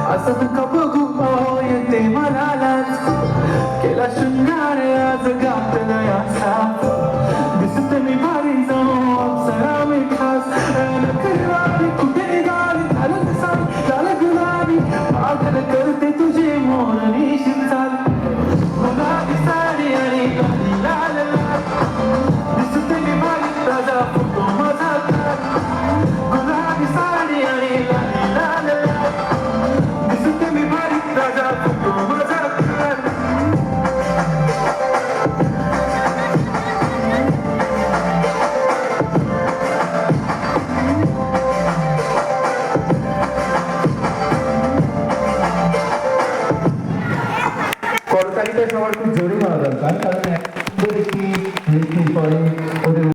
असं नका बघू येते मनालाच केला शृंगार आज गातला असा दिसते मी भारी जाऊ अप्सरा मी खास नखरवाली कुठे निघाली झालं सारी झालं गुलाबी पागल करते तुझे मोरणी शिंचाल गुलाबी साडी आणि गाली लाल लाल दिसते मी भारी ताजा फोटो माझा गुलाबी साडी आणि गाली लाल लाल दिसते मी भारी ताजा फोटो माझा করতালিতে সবার খুব জোরে মারা দরকার কারণ